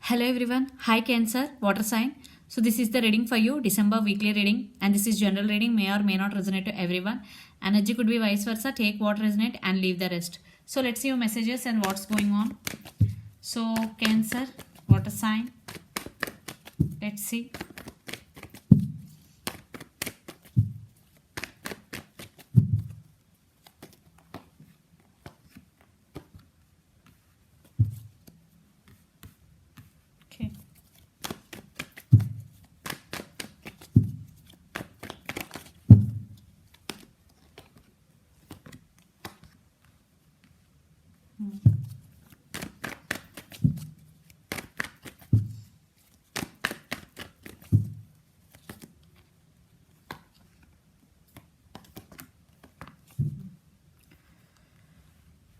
Hello everyone. Hi Cancer, water sign. So this is the reading for you, December weekly reading, and this is general reading, may or may not resonate to everyone. Energy could be vice versa. Take what resonate and leave the rest. So let's see your messages and what's going on. So Cancer, water sign. Let's see. Okay.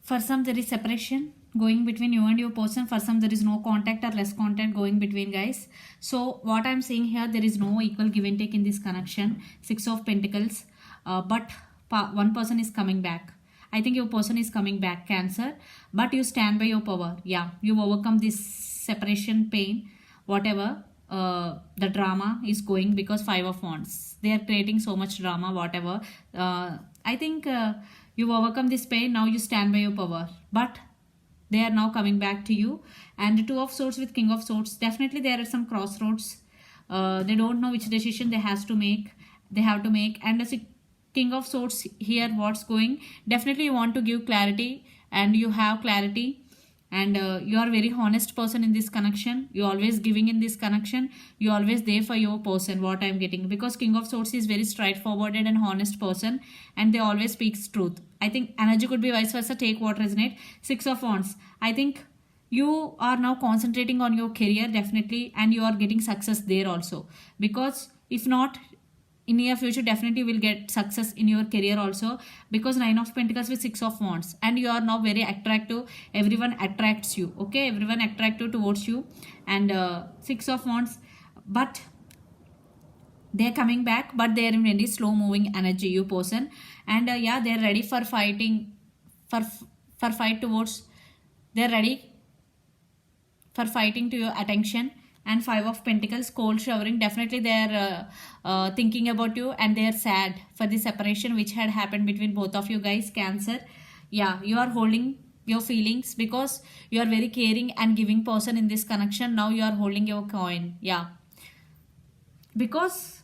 For some, there is separation going between you and your person. For some, there is no contact or less contact going between guys. So what I'm saying here, there is no equal give and take in this connection. Six of Pentacles, but one person is coming back. I think your person is coming back, Cancer, but you stand by your power. Yeah, you overcome this separation pain, whatever the drama is going, because Five of Wands, they are creating so much drama, whatever. I think you overcome this pain. Now you stand by your power, but they are now coming back to you. And the Two of Swords with King of Swords, definitely there are some crossroads. They don't know which decision they have to make. And as a King of Swords here, what's going, definitely you want to give clarity, and you have clarity, and you are very honest person in this connection. You always giving in this connection. You always there for your person, what I'm getting, because King of Swords is very straightforward and honest person, and they always speaks truth. I think energy could be vice versa. Take what resonate. Six of Wands, I think you are now concentrating on your career, definitely, and you are getting success there also, because if not, in near future definitely will get success in your career also, because Nine of Pentacles with Six of Wands, and you are now very attractive. Everyone attracts you. Okay, everyone attractive towards you. And Six of Wands, but they're coming back, but they're in very slow moving energy, you person. And yeah, they're ready for fighting, for fight towards, they're ready for fighting to your attention. And Five of Pentacles, cold showering, definitely they're thinking about you, and they're sad for the separation which had happened between both of you guys, Cancer. Yeah, you are holding your feelings, because you are very caring and giving person in this connection. Now you are holding your coin. Yeah, because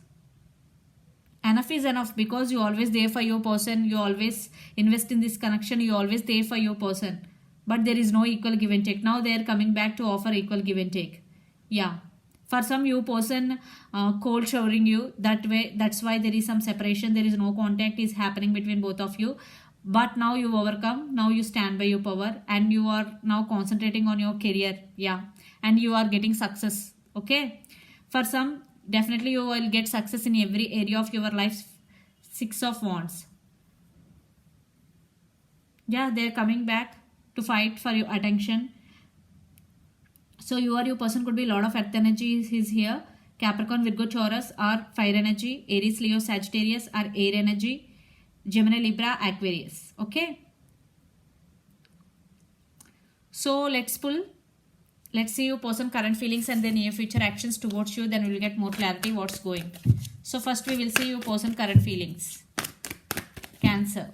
enough is enough, because you always there for your person. You always invest in this connection. You always there for your person, but there is no equal give and take. Now they are coming back to offer equal give and take. Yeah, for some you person cold showering you that way. That's why there is some separation. There is no contact is happening between both of you, but now you overcome. Now you stand by your power, and you are now concentrating on your career. Yeah, and you are getting success. Okay, for some definitely you will get success in every area of your life. Six of Wands, yeah, they're coming back to fight for your attention. So your person could be a lot of earth energy is here. Capricorn, Virgo, Taurus are fire energy. Aries, Leo, Sagittarius are air energy. Gemini, Libra, Aquarius. Okay. So let's pull. Let's see your person current feelings and their near future actions towards you. Then we will get more clarity what's going. So first we will see your person current feelings. Cancer.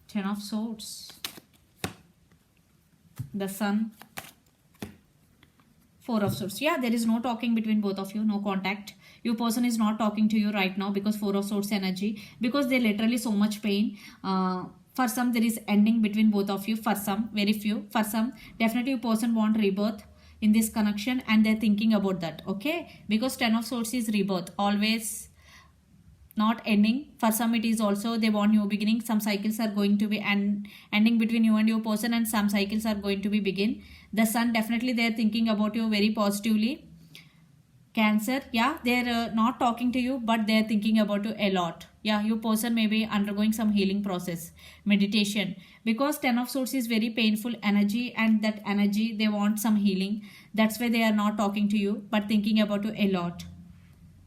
Ten of Swords, the Sun, Four of Swords. Yeah, there is no talking between both of you, no contact. Your person is not talking to you right now, because Four of Swords energy, because they literally so much pain. For some there is ending between both of you. For some, very few. For some, definitely your person want rebirth in this connection, and they're thinking about that. Okay, because Ten of Swords is rebirth, always not ending. For some it is also they want new beginning. Some cycles are going to be ending between you and your person, and some cycles are going to be begin. The Sun, definitely they are thinking about you very positively, Cancer. Yeah, they're not talking to you, but they're thinking about you a lot. Yeah, your person may be undergoing some healing process, meditation, because Ten of Swords is very painful energy, and that energy they want some healing. That's why they are not talking to you, but thinking about you a lot,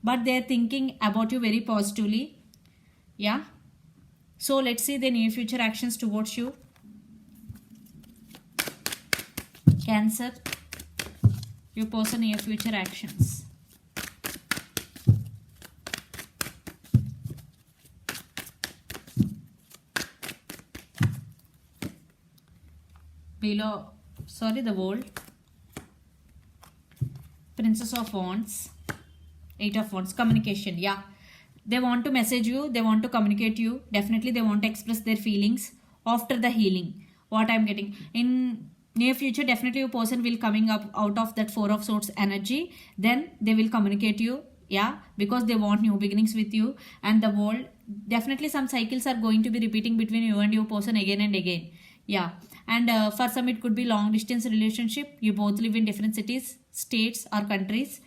but they're thinking about you very positively. Yeah, So let's see the near future actions towards you. Cancer, your person near future actions. Below, sorry, the world. Princess of Wands, Eight of Wands, communication. Yeah, they want to message you, they want to communicate you. Definitely they want to express their feelings after the healing. What I'm getting in near future, definitely your person will coming up out of that Four of Swords energy. Then they will communicate you. Yeah, because they want new beginnings with you. And the world, definitely some cycles are going to be repeating between you and your person again and again. Yeah, and for some it could be long distance relationship. You both live in different cities, states or countries.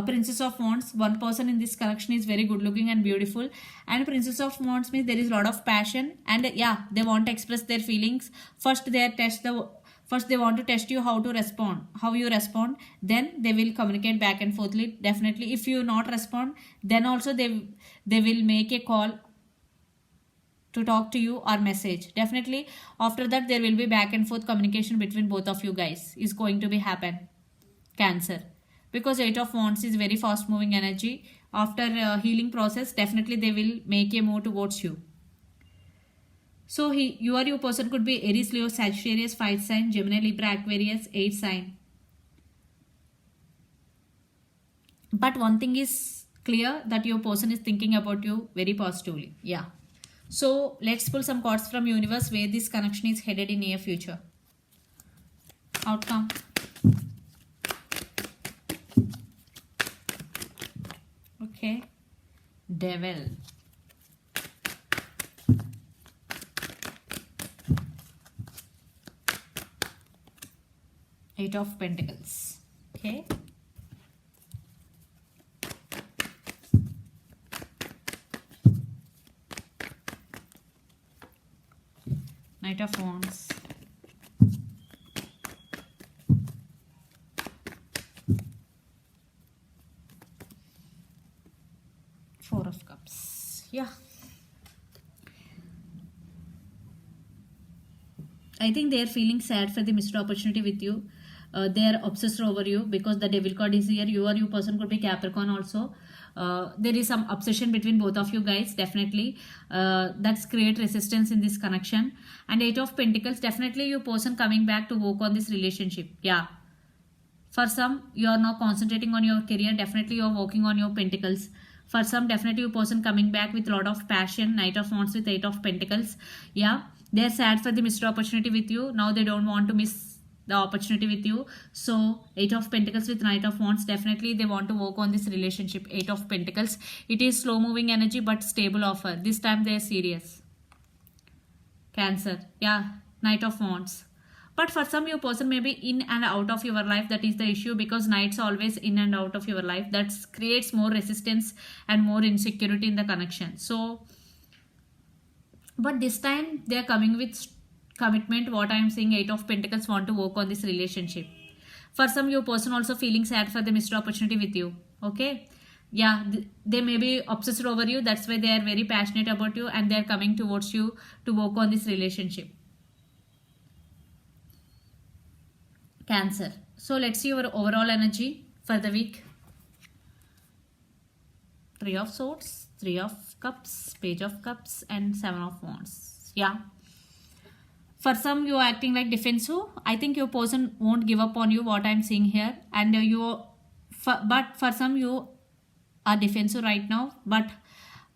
Princess of Wands, one person in this connection is very good looking and beautiful, and Princess of Wands means there is a lot of passion, and yeah, they want to express their feelings. First they want to test you how to respond, how you respond. Then they will communicate back and forthly. Definitely if you not respond, then also they will make a call to talk to you or message. Definitely after that there will be back and forth communication between both of you guys is going to be happen. Cancer, because Eight of Wands is very fast moving energy. After healing process, definitely they will make a move towards you. So your person could be Aries, Leo, Sagittarius, 5 sign, Gemini, Libra, Aquarius, 8 sign. But one thing is clear, that your person is thinking about you very positively. Yeah. So let's pull some cards from universe where this connection is headed in near future. Outcome. Okay. Devil. Eight of Pentacles. Okay. Knight of Wands. Four of Cups. Yeah. I think they are feeling sad for the missed opportunity with you. They are obsessed over you because the Devil card is here. You or your person could be Capricorn also. There is some obsession between both of you guys, definitely. That's create resistance in this connection. And Eight of Pentacles, definitely your person coming back to work on this relationship. Yeah. For some, you are now concentrating on your career. Definitely you are working on your Pentacles. For some, definitely your person coming back with a lot of passion. Knight of Wands with Eight of Pentacles. Yeah. They are sad for the missed opportunity with you. Now they don't want to miss the opportunity with you. So Eight of Pentacles with Knight of Wands, definitely they want to work on this relationship. Eight of Pentacles, it is slow moving energy but stable offer. This time they are serious. Cancer, yeah, Knight of Wands. But for some, your person may be in and out of your life. That is the issue, because Knights always in and out of your life. That creates more resistance and more insecurity in the connection. So but this time they are coming with commitment. What I am saying, Eight of Pentacles want to work on this relationship. For some, your person also feeling sad for the missed opportunity with you. Okay. Yeah, they may be obsessed over you. That's why they are very passionate about you and they are coming towards you to work on this relationship. Cancer. So let's see your overall energy for the week. Three of Swords, Three of Cups, Page of Cups and Seven of Wands. Yeah. For some, you are acting like defensive. I think your person won't give up on you, what I'm seeing here. And but for some, you are defensive right now. But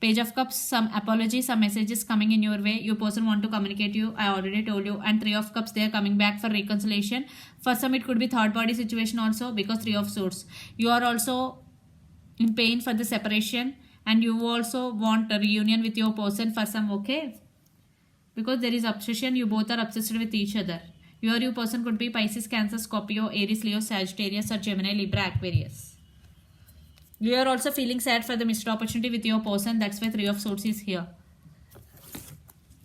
Page of Cups, some apologies, some messages coming in your way. Your person want to communicate you. I already told you. And Three of Cups, they are coming back for reconciliation. For some, it could be third party situation also, because Three of Swords. You are also in pain for the separation, and you also want a reunion with your person for some. Okay, because there is obsession. You both are obsessed with each other. Your person could be Pisces, Cancer, Scorpio, Aries, Leo, Sagittarius or Gemini, Libra, Aquarius. You are also feeling sad for the missed opportunity with your person. That's why Three of Swords is here.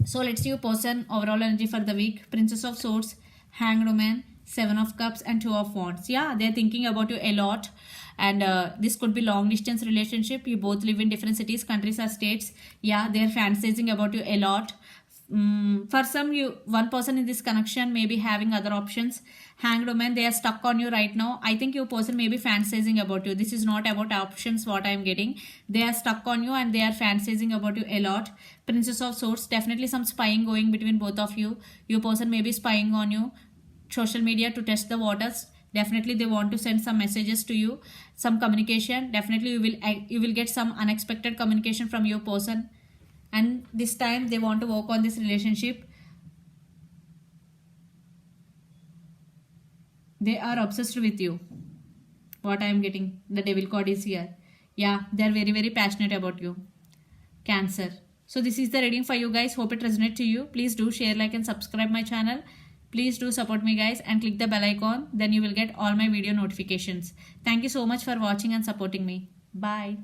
So let's see your person overall energy for the week. Princess of Swords, Hanged Woman, Seven of Cups and Two of Wands. Yeah, they're thinking about you a lot. and this could be long distance relationship. You both live in different cities, countries or states. Yeah, they're fantasizing about you a lot. For some, one person in this connection may be having other options. Hanged woman, they are stuck on you right now. I think your person may be fantasizing about you. This is not about options, what I am getting. They are stuck on you and they are fantasizing about you a lot. Princess of Swords, definitely some spying going between both of you. Your person may be spying on you. Social media to test the waters. Definitely they want to send some messages to you, some communication. Definitely you will get some unexpected communication from your person, and this time they want to work on this relationship. They are obsessed with you. What I am getting, the devil card is here. Yeah, they are very, very passionate about you. Cancer. So this is the reading for you guys. Hope it resonates to you. Please do share, like and subscribe my channel. Please do support me guys and click the bell icon. Then you will get all my video notifications. Thank you so much for watching and supporting me. Bye.